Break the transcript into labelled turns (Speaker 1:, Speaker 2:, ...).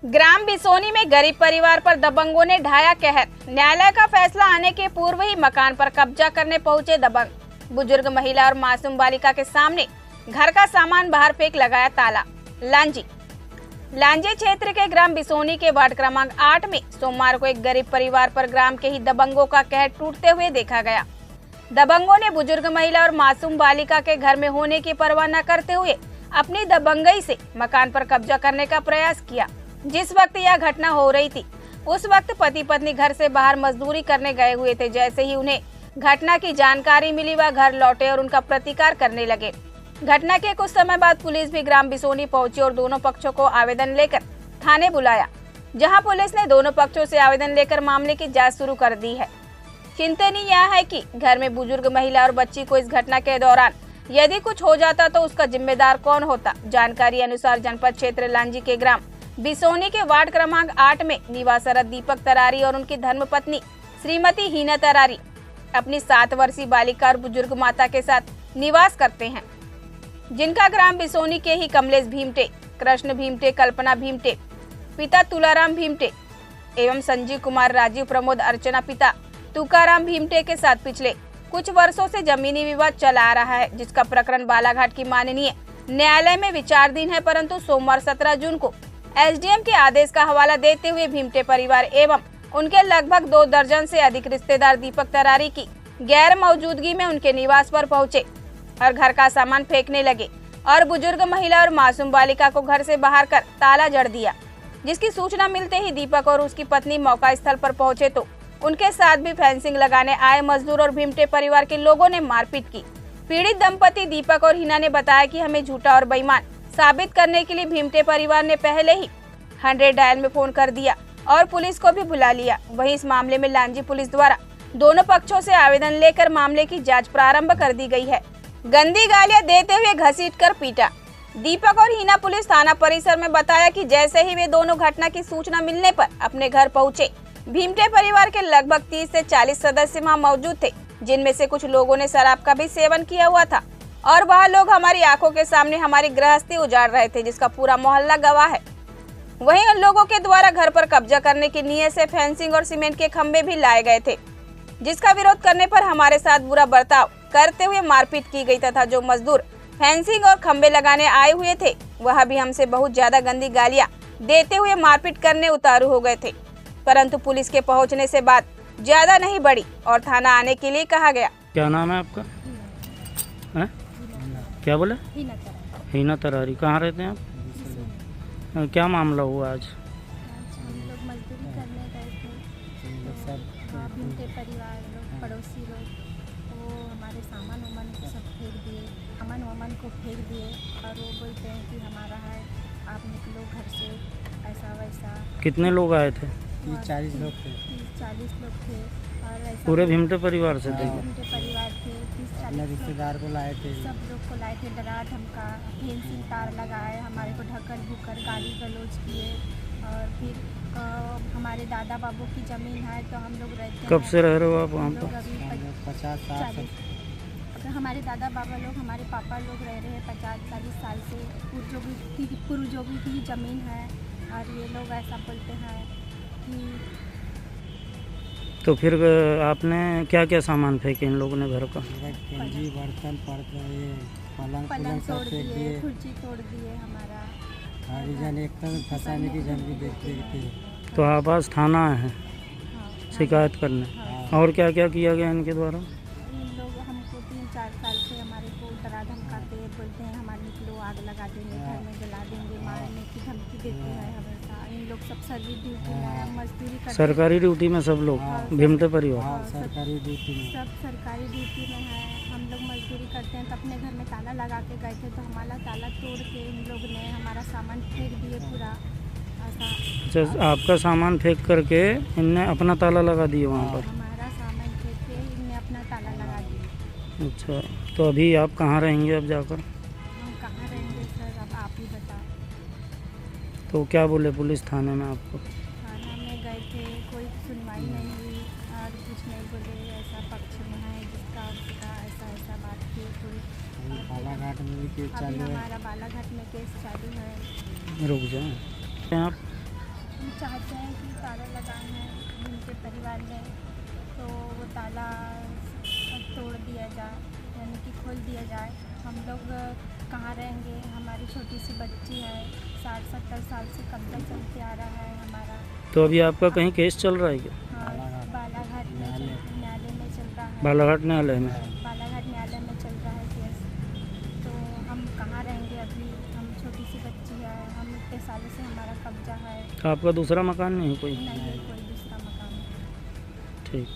Speaker 1: ग्राम बिसोनी में गरीब परिवार पर दबंगों ने ढाया कहर। न्यायालय का फैसला आने के पूर्व ही मकान पर कब्जा करने पहुंचे दबंग। बुजुर्ग महिला और मासूम बालिका के सामने घर का सामान बाहर फेंक लगाया ताला। लांजी क्षेत्र के ग्राम बिसोनी के वार्ड क्रमांक 8 में सोमवार को एक गरीब परिवार पर ग्राम के ही दबंगों का कहर टूटते हुए देखा गया। दबंगों ने बुजुर्ग महिला और मासूम बालिका के घर में होने की परवाह न करते हुए अपनी दबंगई से मकान पर कब्जा करने का प्रयास किया। जिस वक्त यह घटना हो रही थी उस वक्त पति पत्नी घर से बाहर मजदूरी करने गए हुए थे। जैसे ही उन्हें घटना की जानकारी मिली वह घर लौटे और उनका प्रतिकार करने लगे। घटना के कुछ समय बाद पुलिस भी ग्राम बिसोनी पहुंची और दोनों पक्षों को आवेदन लेकर थाने बुलाया, जहां पुलिस ने दोनों पक्षों से आवेदन लेकर मामले की जांच शुरू कर दी है। चिंतनीय यह है कि घर में बुजुर्ग महिला और बच्ची को इस घटना के दौरान यदि कुछ हो जाता तो उसका जिम्मेदार कौन होता। जानकारी अनुसार जनपद क्षेत्र लांजी के ग्राम बिसोनी के वार्ड क्रमांक 8 में निवासरत दीपक तरारी और उनकी धर्मपत्नी श्रीमती हीना तरारी अपनी 7 वर्षीय बालिका और बुजुर्ग माता के साथ निवास करते हैं, जिनका ग्राम बिसोनी के ही कमलेश भीमटे, कृष्ण भीमटे, कल्पना भीमटे पिता तुलाराम भीमटे एवं संजीव कुमार, राजीव, प्रमोद, अर्चना पिता तुकाराम भीमटे के साथ पिछले कुछ वर्षों से जमीनी विवाद चला आ रहा है, जिसका प्रकरण बालाघाट की माननीय न्यायालय में विचाराधीन है। परंतु सोमवार 17 जून को एसडीएम के आदेश का हवाला देते हुए भीमटे परिवार एवं उनके लगभग 2 दर्जन से अधिक रिश्तेदार दीपक तरारी की गैर मौजूदगी में उनके निवास पर पहुंचे और घर का सामान फेंकने लगे और बुजुर्ग महिला और मासूम बालिका को घर से बाहर कर ताला जड़ दिया। जिसकी सूचना मिलते ही दीपक और उसकी पत्नी मौका स्थल पर पहुंचे तो उनके साथ भी फेंसिंग लगाने आए मजदूर और भीमटे परिवार के लोगों ने मारपीट की। पीड़ित दंपति दीपक और हिना ने बताया कि हमें झूठा और बेईमान साबित करने के लिए भीमटे परिवार ने पहले ही 100 डायल में फोन कर दिया और पुलिस को भी बुला लिया। वहीं इस मामले में लांजी पुलिस द्वारा दोनों पक्षों से आवेदन लेकर मामले की जांच प्रारंभ कर दी गई है। गंदी गालियां देते हुए घसीट कर पीटा। दीपक और हिना पुलिस थाना परिसर में बताया कि जैसे ही वे दोनों घटना की सूचना मिलने पर अपने घर पहुंचे, भीमटे परिवार के लगभग 30 से 40 सदस्य वहां मौजूद थे, जिनमें से कुछ लोगों ने शराब का भी सेवन किया हुआ था और वह लोग हमारी आंखों के सामने हमारी गृहस्थी उजाड़ रहे थे, जिसका पूरा मोहल्ला गवाह है। वहीं उन लोगों के द्वारा घर पर कब्जा करने की नीयत से फेंसिंग और सीमेंट के खंभे भी लाए गए थे, जिसका विरोध करने पर हमारे साथ बुरा बर्ताव करते हुए मारपीट की गई तथा जो मजदूर फेंसिंग और खंभे लगाने आए हुए थे वह भी हमसे बहुत ज्यादा गंदी गालियां देते हुए मारपीट करने उतारू हो गए थे। परंतु पुलिस के पहुंचने से बात ज्यादा नहीं बढ़ी और थाना आने के लिए कहा गया।
Speaker 2: क्या नाम है आपका? है? क्या बोले? हीना तरारी। कहाँ रहते हैं आप? क्या मामला हुआ आज?
Speaker 3: हम लोग मजदूरी करने गए थे तो भीमटे परिवार लोग, पड़ोसी लोग वो हमारे सामान वामान को फेंक दिए और वो बोलते हैं कि हमारा है, आप निकलो घर से, ऐसा वैसा।
Speaker 2: कितने लोग आए थे?
Speaker 3: 40 लोग थे। 40 लोग थे और ऐसा
Speaker 2: पूरे भीमटे परिवार से थे?
Speaker 3: भीमटे परिवार थे। 30-40
Speaker 4: रिश्तेदार को लाए थे,
Speaker 3: सब लोग को लाए थे, डरा धमका, फेंसिंग तार लगाए, हमारे को ढक्कन भुक्कर गाली गलौज किए और फिर हमारे दादा बाबू की ज़मीन है तो हम लोग रहते हैं।
Speaker 2: कब से रह रहे हो आप वहाँ पर?
Speaker 3: अभी
Speaker 4: 50-60
Speaker 3: हमारे दादा बाबा लोग, हमारे पापा लोग रह रहे हैं 50-40 साल से। पूर्वजोगी की ज़मीन है और ये लोग ऐसा बोलते हैं कि।
Speaker 2: तो फिर आपने क्या क्या सामान फेंके इन लोगों ने घर का?
Speaker 4: जी बर्तन पलंग
Speaker 3: तोड़ दिए, कुर्सी तोड़ दिए हमारा।
Speaker 4: हरी जन एकदम फंसाने की जन भी देखते थे।
Speaker 2: तो आप आज थाना आए हैं शिकायत करने? और क्या क्या किया गया इनके द्वारा?
Speaker 3: इन लोग हमको 3-4 साल से हमारे को डरा धमकाते बोलते हैं, हमारे निकलो, आग लगा देंगे, घर में जला देंगे, मारने की धमकी देते हैं हमेशा। इन लोग सब सर्विस ड्यूटी में मजदूरी करते हैं।
Speaker 2: सरकारी ड्यूटी में सब लोग? भीमटे परिवार?
Speaker 4: हाँ, सरकारी ड्यूटी में
Speaker 3: सब सरकारी ड्यूटी में है। हम लोग मजदूरी करते हैं तो अपने घर में ताला लगा के गए थे तो हमारा ताला तोड़ के इन लोग ने हमारा सामान फेंक दिए पूरा ऐसा।
Speaker 2: अच्छा, आपका सामान फेंक करके इनने अपना ताला लगा दिए वहाँ पर?
Speaker 3: हमारा सामान फेंक के इनने अपना ताला लगा दिया।
Speaker 2: अच्छा, तो अभी आप कहाँ रहेंगे अब जाकर?
Speaker 3: हम कहाँ रहेंगे सर, अब आप ही बताओ।
Speaker 2: तो क्या बोले पुलिस थाने में आपको?
Speaker 3: थाना में गए थे, कोई सुनवाई नहीं हुई और कुछ नहीं बोले, ऐसा पक्ष में है जिसका उसका ऐसा बात की कोई।
Speaker 4: बालाघाट में भी केस
Speaker 3: अभी
Speaker 4: चालू है।
Speaker 3: हमारा बालाघाट में केस चालू है।
Speaker 2: रुक जाए आप।
Speaker 3: चाहते हैं कि ताला लगाए हैं उनके परिवार ने, तो वो ताला तोड़ दिया जाए, यानी कि खोल दिया जाए। हम लोग कहाँ रहेंगे? हमारी छोटी सी बच्ची है, 60-70 साल से कब्जा चलते आ रहा है हमारा।
Speaker 2: तो अभी आपका कहीं केस चल रहा है क्या?
Speaker 3: हाँ, बालाघाट में न्यायालय में चल रहा है।
Speaker 2: बालाघाट न्यायालय में?
Speaker 3: बालाघाट न्यायालय में चल रहा है केस। तो हम कहाँ रहेंगे अभी? हम छोटी सी बच्ची है, हम इतने सालों से हमारा कब्जा है।
Speaker 2: आपका दूसरा मकान नहीं है कोई?
Speaker 3: नहीं है कोई दूसरा मकान।
Speaker 2: ठीक।